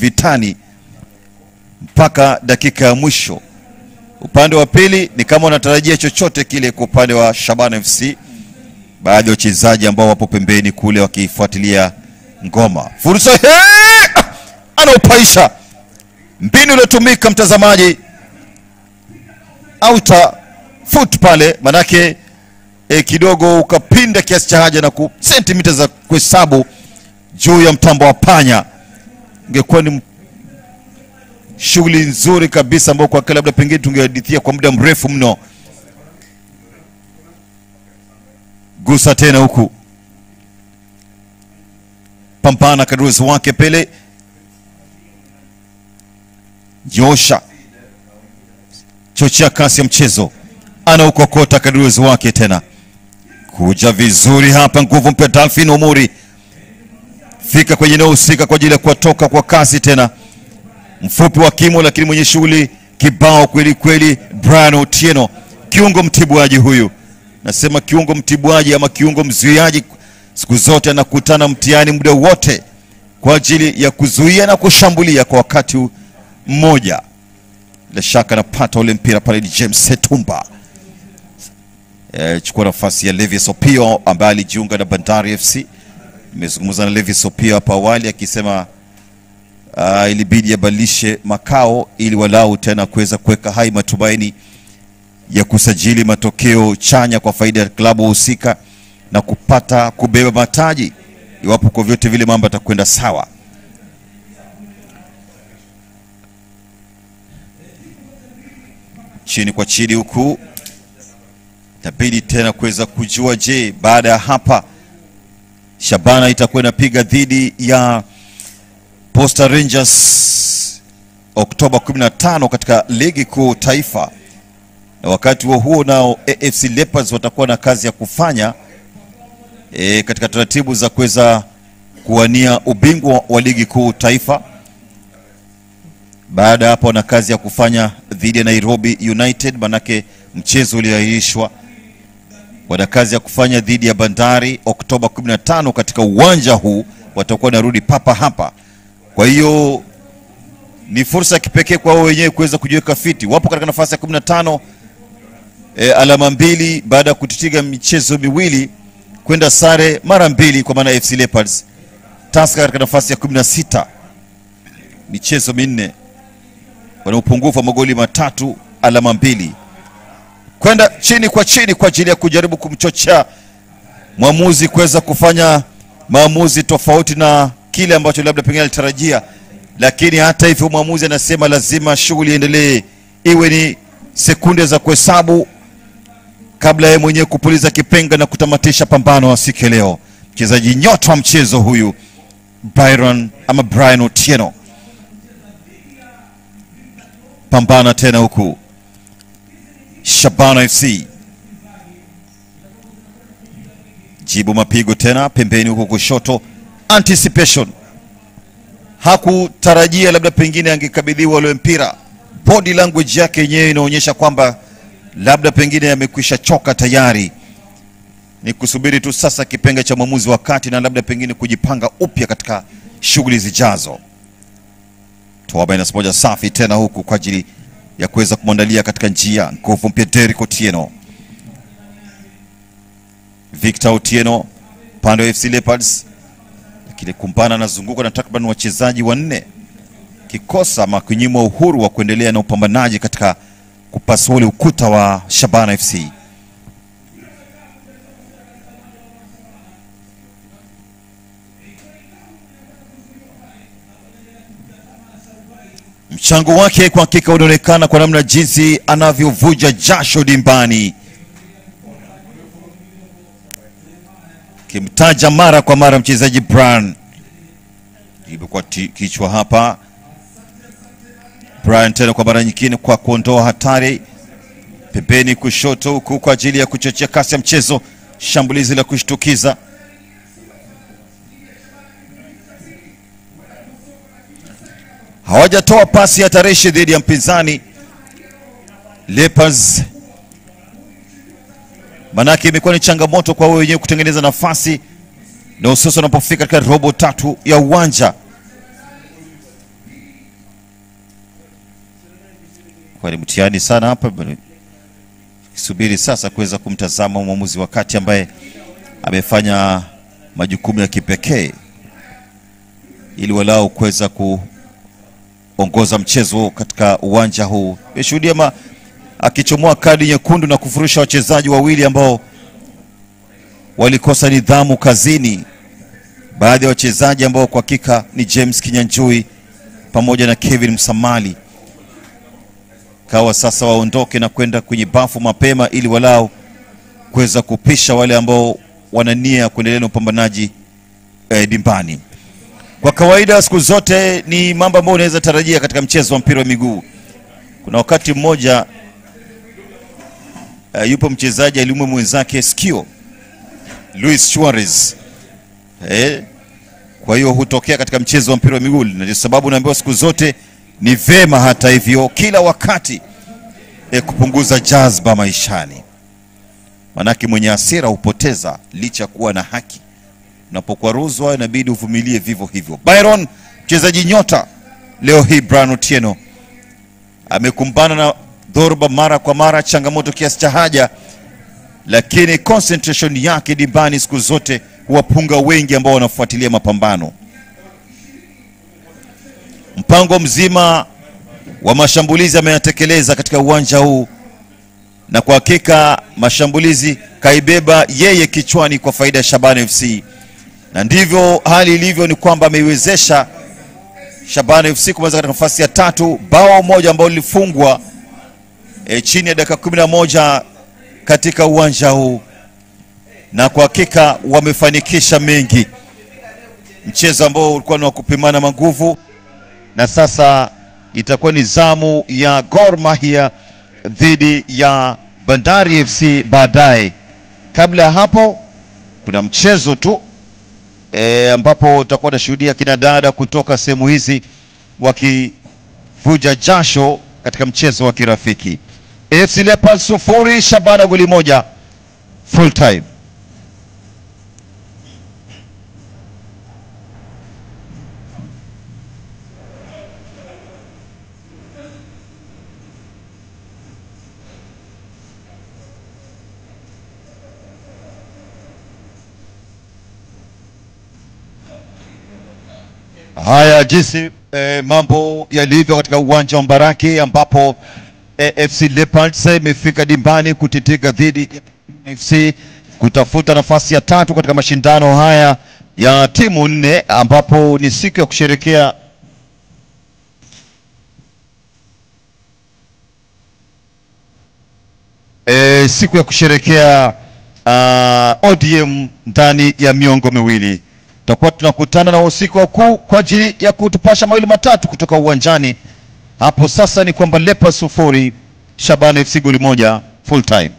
vitani mpaka dakika ya mwisho. Upande wa pili ni kama wanatarajia chochote kile kwa upande wa Shabana FC. Baadhi ya wachezaji ambao wapo pembeni kule wakifuatilia ngoma. Fursa anaupaisha. Mbinu iliyotumika mtazamaji, outer foot pale, manake kidogo ukapinda kiasi cha haja na sentimita za kuhesabu juu ya mtambo wa panya. Ingekuwa ni shughuli nzuri kabisa ambayo kwa kila labda pengine tungehadithia kwa muda mrefu mno. Gusa tena huku, pambana kadri wake Pele. Josha chochea kasi ya mchezo, ana ukokota kadri wake tena. Kuja vizuri hapa, nguvu mpya Dolphin Omuri. Fika kwenye eneo husika kwa ajili ya kutoka kwa kasi tena. Mfupi wa kimo lakini mwenye shughuli kibao kweli kweli, Brian Otieno. Kiungo mtibuaji huyu. Nasema kiungo mtibuaji ama kiungo mzuiaji, siku zote anakutana mtihani muda wote kwa ajili ya kuzuia na kushambulia kwa wakati mmoja. Bila shaka anapata ule mpira pale ni James Setumba. Chukua nafasi ya Levis Opio ambaye alijiunga na Bandari FC. Nimezungumza na Levis Opio hapa awali akisema ilibidi abadilishe makao ili walau tena kuweza kuweka hai matumaini ya kusajili matokeo chanya kwa faida ya klabu husika na kupata kubeba mataji iwapo kwa vyote vile mambo yatakwenda sawa. Chini kwa chini huku, itabidi tena kuweza kujua, je, baada ya hapa Shabana itakuwa inapiga dhidi ya Posta Rangers Oktoba 15 katika ligi kuu taifa. Na wakati huo nao AFC Leopards watakuwa na kazi ya kufanya katika taratibu za kuweza kuwania ubingwa wa ligi kuu taifa. Baada hapo na kazi ya kufanya dhidi ya Nairobi United, manake mchezo uliahirishwa. Wana kazi ya kufanya dhidi ya Bandari Oktoba 15 katika uwanja huu, watakuwa narudi papa hapa. Kwa hiyo ni fursa kipekee kwa wao wenyewe kuweza kujiweka fiti. Wapo katika nafasi ya 15, alama 2 baada ya kutitiga michezo miwili, kwenda sare mara 2 kwa maana FC Leopards. Tusker katika nafasi ya 16, michezo 4, wana upungufu wa magoli 3, alama 2. Kwenda chini kwa ajili ya kujaribu kumchochea mwamuzi kuweza kufanya maamuzi tofauti na kile ambacho labda pengine alitarajia. Lakini hata hivyo mwamuzi anasema lazima shughuli iendelee, iwe ni sekunde za kuhesabu kabla yeye mwenyewe kupuliza kipenga na kutamatisha pambano wa siku leo. Mchezaji nyota wa mchezo huyu Brian Otieno. Pambana tena huku Shabana FC. Jibu mapigo tena pembeni huko kushoto. Anticipation. Hakutarajia labda pengine angekabidhiwa ule mpira. Body language yake yenyewe inaonyesha kwamba labda pengine amekwisha choka tayari. Ni kusubiri tu sasa kipenga cha mwamuzi wakati na labda pengine kujipanga upya katika shughuli zijazo. Toa na moja safi tena huku kwa ajili ya kuweza kumwandalia katika njia nguvu mpya Derrick Otieno. Victor Otieno pande wa FC Leopards, lakini kumbana na zunguko na takriban wachezaji 4, kikosa makunyimwa uhuru wa kuendelea na upambanaji katika kupasua ule ukuta wa Shabana FC. Mchango wake kwa hakika unaonekana kwa namna jinsi anavyovuja jasho dimbani. Kimtaja mara kwa mara mchezaji Brian. Jibu kwa kichwa hapa. Brian tena kwa mara nyingine kwa kuondoa hatari. Pembeni kushoto huku kwa ajili ya kuchochea kasi ya mchezo. Shambulizi la kushtukiza. Hawajatoa pasi ya tarehe dhidi ya mpinzani Leopards. Manake imekuwa ni changamoto kwa wao wenyewe kutengeneza nafasi, na hususan wanapofika katika robo 3 ya uwanja. kwa ni mtihani sana hapa. Kisubiri sasa kuweza kumtazama mwamuzi wa kati ambaye amefanya majukumu ya kipekee ili walao kuweza kuongoza mchezo katika uwanja huu. Tumeshuhudia akichomoa kadi nyekundu na kufurusha wachezaji wawili ambao walikosa nidhamu kazini. Baadhi ya wachezaji ambao kwa hakika ni James Kinyanjui pamoja na Kevin Msamali kawa sasa waondoke na kwenda kwenye bafu mapema ili walao kuweza kupisha wale ambao wanania kuendelea na upambanaji dimbani. Kwa kawaida siku zote ni mambo ambayo unaweza tarajia katika mchezo wa mpira wa miguu. Kuna wakati mmoja yupo mchezaji aliumwa mwenzake sikio, Luis Suarez. Kwa hiyo hutokea katika mchezo wa mpira wa miguu, na ndio sababu naambiwa siku zote ni vema hata hivyo kila wakati kupunguza jazba maishani. Manake mwenye hasira hupoteza licha kuwa na haki. Unapokwaruzwa inabidi uvumilie vivyo hivyo. Byron, mchezaji nyota leo hii, Brian Otieno amekumbana na dhoruba mara kwa mara, changamoto kiasi cha haja, lakini concentration yake dimbani siku zote huwapunga wengi ambao wanafuatilia mapambano. Mpango mzima wa mashambulizi ameyatekeleza katika uwanja huu, na kwa hakika mashambulizi kaibeba yeye kichwani kwa faida ya Shabana FC. Na ndivyo hali ilivyo, ni kwamba ameiwezesha Shabana FC kumaliza katika nafasi ya 3, bao moja ambalo lilifungwa chini ya dakika 11 katika uwanja huu, na kwa hakika wamefanikisha mengi. Mchezo ambao ulikuwa ni wa kupimana nguvu, na sasa itakuwa ni zamu ya Gor Mahia dhidi ya Bandari FC baadaye. Kabla ya hapo kuna mchezo tu ambapo utakuwa tunashuhudia kina dada kutoka sehemu hizi wakivuja jasho katika mchezo wa kirafiki. AFC Leopards 0, Shabana goli 1 full time. Haya jinsi mambo yalivyo katika uwanja wa Mbaraki, ambapo AFC Leopards imefika dimbani kutitika dhidi ya FC kutafuta nafasi ya 3 katika mashindano haya ya timu 4, ambapo ni siku ya kusherehekea ODM ndani ya miongo miwili. Tutakuwa tunakutana na usiku wa kuu kwa ajili ya kutupasha mawili matatu kutoka uwanjani. Hapo sasa ni kwamba Leopards 0, Shabana FC goli 1 full time.